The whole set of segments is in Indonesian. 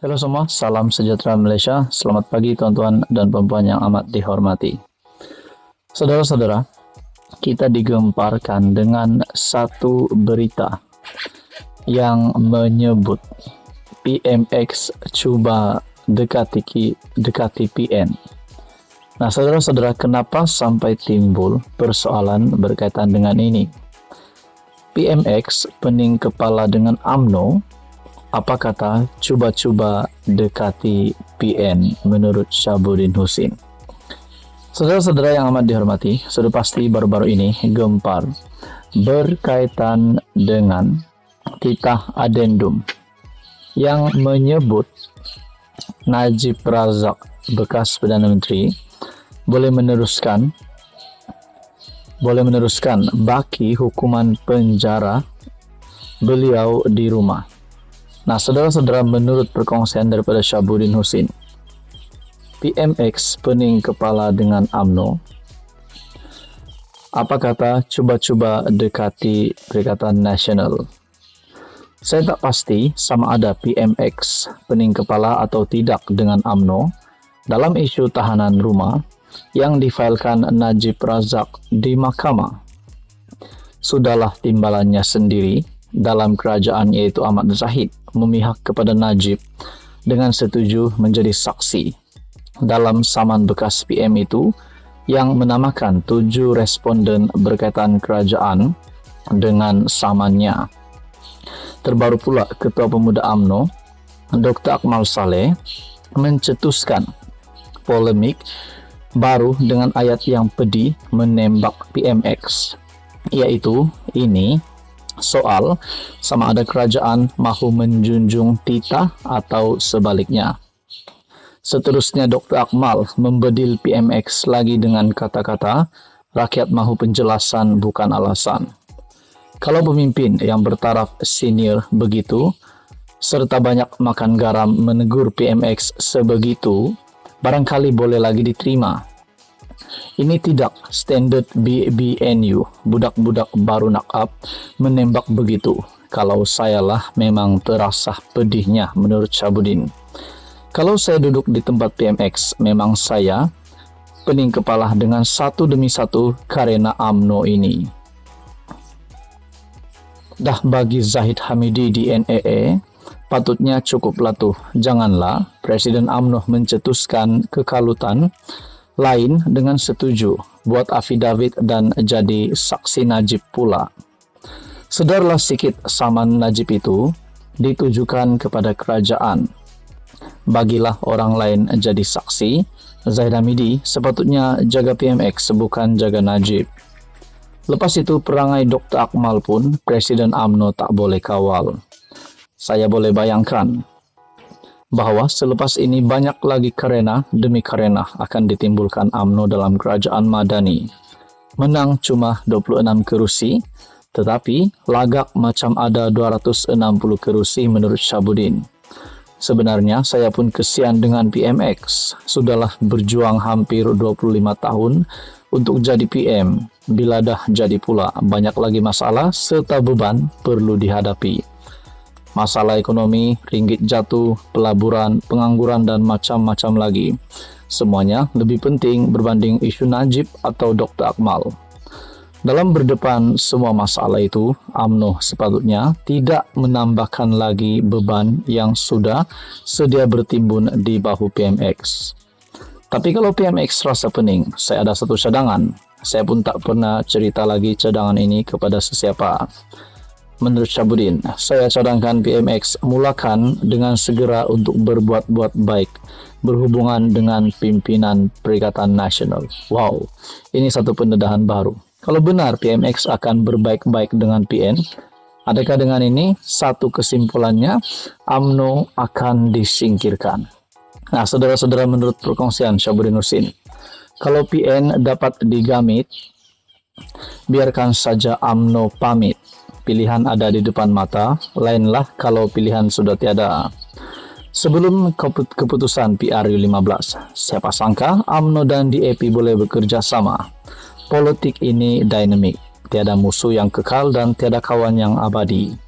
Halo semua, salam sejahtera Malaysia. Selamat pagi tuan-tuan dan puan-puan yang amat dihormati. Saudara-saudara, kita digemparkan dengan satu berita yang menyebut PMX cuba dekati PN. Nah, saudara-saudara, kenapa sampai timbul persoalan berkaitan dengan ini? PMX, pening kepala dengan UMNO, apa kata cuba-cuba dekati PN menurut Syabuddin Husin? Saudara-saudara yang amat dihormati, sudah pasti baru-baru ini gempar berkaitan dengan titah adendum yang menyebut Najib Razak, bekas Perdana Menteri, boleh meneruskan baki hukuman penjara beliau di rumah. Nah, saudara-saudara, menurut perkongsian daripada Syabuddin Husin, PMX pening kepala dengan UMNO, apa kata cuba-cuba dekati Perikatan Nasional? Saya tak pasti sama ada PMX pening kepala atau tidak dengan UMNO dalam isu tahanan rumah yang difailkan Najib Razak di mahkamah. Sudahlah timbalannya sendiri dalam kerajaan, yaitu Ahmad Zahid, memihak kepada Najib dengan setuju menjadi saksi dalam saman bekas PM itu yang menamakan 7 responden berkaitan kerajaan dengan samannya. Terbaru pula Ketua Pemuda UMNO Dr. Akmal Saleh mencetuskan polemik baru dengan ayat yang pedih menembak PMX, yaitu ini soal sama ada kerajaan mahu menjunjung titah atau sebaliknya. Seterusnya Dr. Akmal membedil PMX lagi dengan kata-kata rakyat mahu penjelasan bukan alasan. Kalau pemimpin yang bertaraf senior begitu serta banyak makan garam menegur PMX sebegitu, barangkali boleh lagi diterima. Ini tidak standard BNU, budak-budak baru knock up menembak begitu. Kalau sayalah memang terasa pedihnya menurut Syabuddin. Kalau saya duduk di tempat PMX, memang saya pening kepala dengan satu demi satu karena UMNO ini. Dah bagi Zahid Hamidi di NAA, patutnya cukuplah tuh. Janganlah Presiden UMNO mencetuskan kekalutan lain dengan setuju buat afidavit dan jadi saksi Najib pula. Sedarlah sikit saman Najib itu ditujukan kepada kerajaan. Bagilah orang lain jadi saksi. Zahid Hamidi sepatutnya jaga PMX bukan jaga Najib. Lepas itu perangai Dr. Akmal pun Presiden UMNO tak boleh kawal. Saya boleh bayangkan bahwa selepas ini banyak lagi karena demi karena akan ditimbulkan UMNO dalam kerajaan Madani. Menang cuma 26 kerusi, tetapi lagak macam ada 260 kerusi menurut Syabuddin. Sebenarnya saya pun kesian dengan PMX. Sudahlah berjuang hampir 25 tahun untuk jadi PM. Bila dah jadi pula banyak lagi masalah serta beban perlu dihadapi. Masalah ekonomi, ringgit jatuh, pelaburan, pengangguran dan macam-macam lagi. Semuanya lebih penting berbanding isu Najib atau Dr. Akmal. Dalam berdepan semua masalah itu, UMNO sepatutnya tidak menambahkan lagi beban yang sudah sedia bertimbun di bahu PMX. Tapi kalau PMX rasa pening, saya ada satu cadangan. Saya pun tak pernah cerita lagi cadangan ini kepada sesiapa. Menurut Syabuddin, saya cadangkan PMX mulakan dengan segera untuk berbuat-buat baik berhubungan dengan pimpinan Perikatan Nasional. Wow, ini satu pendedahan baru. Kalau benar PMX akan berbaik-baik dengan PN, adakah dengan ini satu kesimpulannya UMNO akan disingkirkan? Nah, saudara-saudara, menurut perkongsian Syabuddin Husin, kalau PN dapat digamit, biarkan saja UMNO pamit. Pilihan ada di depan mata, lainlah kalau pilihan sudah tiada. Sebelum keputusan PRU15, siapa sangka UMNO dan DAP boleh bekerja sama. Politik ini dinamik, tiada musuh yang kekal dan tiada kawan yang abadi.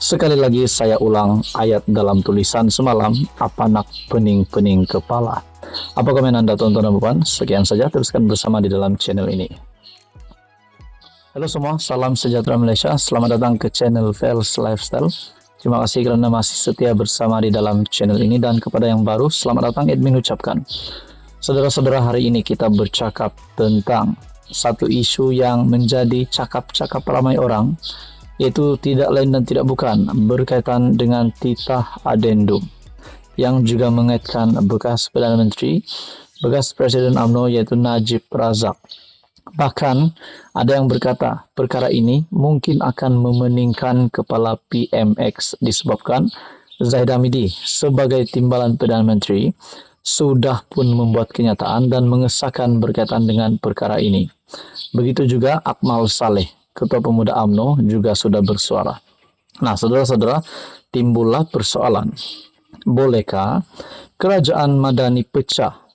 Sekali lagi saya ulang ayat dalam tulisan semalam, apa nak pening-pening kepala. Apa komen Anda tonton dan bukan? Sekian saja, teruskan bersama di dalam channel ini. Halo semua, salam sejahtera Malaysia. Selamat datang ke channel Vels Lifestyle. Terima kasih kerana masih setia bersama di dalam channel ini, dan kepada yang baru, selamat datang admin ucapkan. Saudara-saudara, hari ini kita bercakap tentang satu isu yang menjadi cakap-cakap ramai orang, yaitu tidak lain dan tidak bukan berkaitan dengan titah adendum yang juga mengaitkan bekas Perdana Menteri, bekas Presiden UMNO yaitu Najib Razak. Bahkan ada yang berkata perkara ini mungkin akan memeningkan kepala PMX disebabkan Zahid Hamidi sebagai timbalan Perdana Menteri sudah pun membuat kenyataan dan mengesahkan berkaitan dengan perkara ini. Begitu juga Akmal Saleh, Ketua Pemuda UMNO, juga sudah bersuara. Nah, saudara-saudara, timbullah persoalan. Bolehkah kerajaan Madani pecah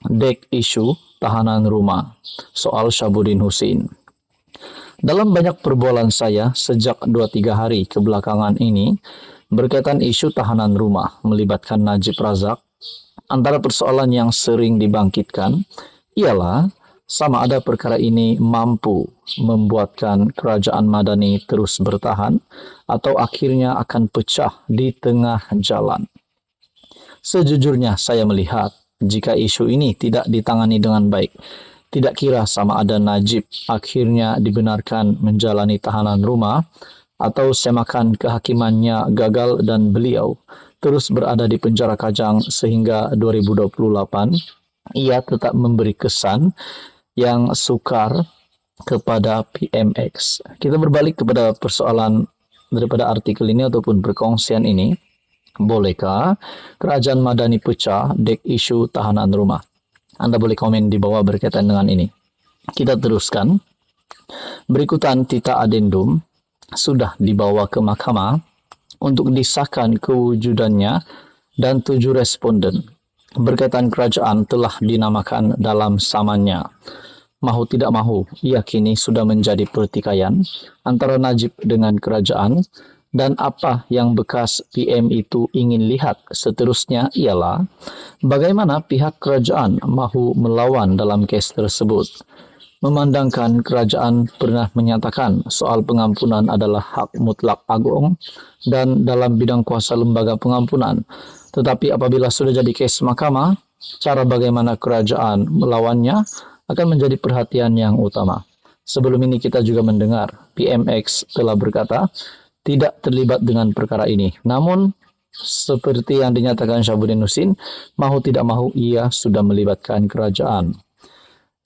dek isu tahanan rumah soal Syabuddin Husin? Dalam banyak perbualan saya sejak 2-3 hari kebelakangan ini berkaitan isu tahanan rumah melibatkan Najib Razak, antara persoalan yang sering dibangkitkan ialah sama ada perkara ini mampu membuatkan kerajaan Madani terus bertahan atau akhirnya akan pecah di tengah jalan. Sejujurnya saya melihat jika isu ini tidak ditangani dengan baik, tidak kira sama ada Najib akhirnya dibenarkan menjalani tahanan rumah atau semakan kehakimannya gagal dan beliau terus berada di penjara Kajang sehingga 2028, ia tetap memberi kesan yang sukar kepada PMX. Kita berbalik kepada persoalan daripada artikel ini ataupun perkongsian ini. Bolehkah kerajaan Madani pecah dek isu tahanan rumah? Anda boleh komen di bawah berkaitan dengan ini. Kita teruskan. Berikutan titah adendum sudah dibawa ke mahkamah untuk disahkan kewujudannya, dan 7 responden berkaitan kerajaan telah dinamakan dalam samannya. Mahu tidak mahu, ia kini sudah menjadi pertikaian antara Najib dengan kerajaan. Dan apa yang bekas PM itu ingin lihat seterusnya ialah bagaimana pihak kerajaan mahu melawan dalam kes tersebut. Memandangkan kerajaan pernah menyatakan soal pengampunan adalah hak mutlak agung dan dalam bidang kuasa lembaga pengampunan. Tetapi apabila sudah jadi kes mahkamah, cara bagaimana kerajaan melawannya akan menjadi perhatian yang utama. Sebelum ini kita juga mendengar PMX telah berkata tidak terlibat dengan perkara ini. Namun, seperti yang dinyatakan Syabuddin Husin, mahu tidak mahu ia sudah melibatkan kerajaan.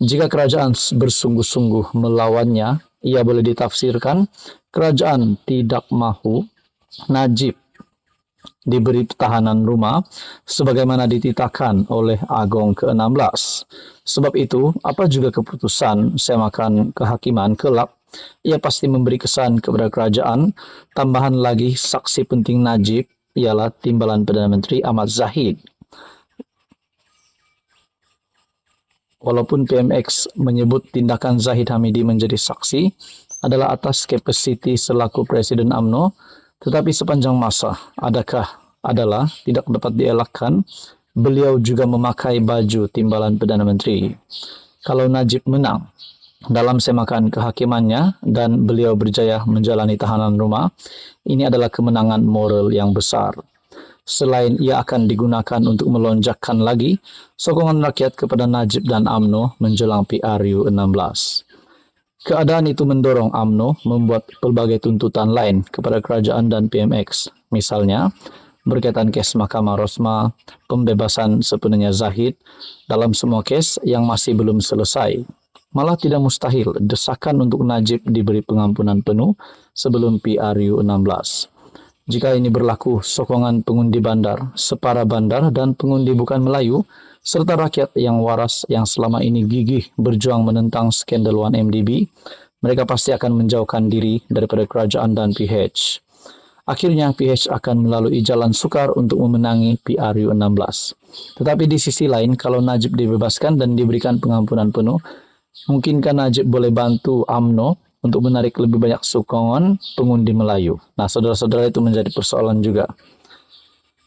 Jika kerajaan bersungguh-sungguh melawannya, ia boleh ditafsirkan kerajaan tidak mahu Najib diberi tahanan rumah sebagaimana dititahkan oleh Agong ke-16. Sebab itu, apa juga keputusan semakan kehakiman kelak, ia pasti memberi kesan kepada kerajaan. Tambahan lagi saksi penting Najib ialah timbalan Perdana Menteri Ahmad Zahid. Walaupun PMX menyebut tindakan Zahid Hamidi menjadi saksi adalah atas kapasiti selaku Presiden UMNO, tetapi sepanjang masa adalah tidak dapat dielakkan beliau juga memakai baju timbalan Perdana Menteri. Kalau Najib menang dalam semakan kehakimannya dan beliau berjaya menjalani tahanan rumah, ini adalah kemenangan moral yang besar. Selain ia akan digunakan untuk melonjakkan lagi sokongan rakyat kepada Najib dan UMNO menjelang PRU 16. Keadaan itu mendorong UMNO membuat pelbagai tuntutan lain kepada kerajaan dan PMX. Misalnya, berkaitan kes Mahkamah Rosmah, pembebasan sepenuhnya Zahid dalam semua kes yang masih belum selesai. Malah tidak mustahil desakan untuk Najib diberi pengampunan penuh sebelum PRU 16. Jika ini berlaku, sokongan pengundi bandar, separa bandar dan pengundi bukan Melayu, serta rakyat yang waras yang selama ini gigih berjuang menentang skandal 1MDB, mereka pasti akan menjauhkan diri daripada kerajaan dan PH. Akhirnya PH akan melalui jalan sukar untuk memenangi PRU 16. Tetapi di sisi lain, kalau Najib dibebaskan dan diberikan pengampunan penuh, mungkinkah Najib boleh bantu UMNO untuk menarik lebih banyak sokongan pengundi Melayu. Nah, saudara-saudara, itu menjadi persoalan juga.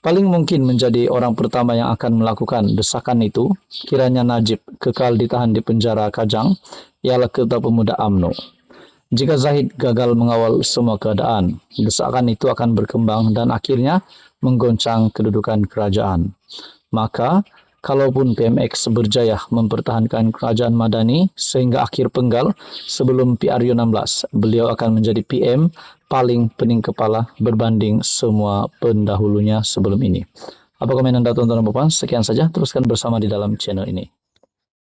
Paling mungkin menjadi orang pertama yang akan melakukan desakan itu, kiranya Najib kekal ditahan di penjara Kajang, ialah Ketua Pemuda UMNO. Jika Zahid gagal mengawal semua keadaan, desakan itu akan berkembang dan akhirnya menggoncang kedudukan kerajaan. Maka, kalaupun PMX berjaya mempertahankan kerajaan Madani sehingga akhir penggal sebelum PRU16, beliau akan menjadi PM paling pening kepala berbanding semua pendahulunya sebelum ini. Apa komen Anda, tuan-tuan dan puan? Sekian saja, teruskan bersama di dalam channel ini.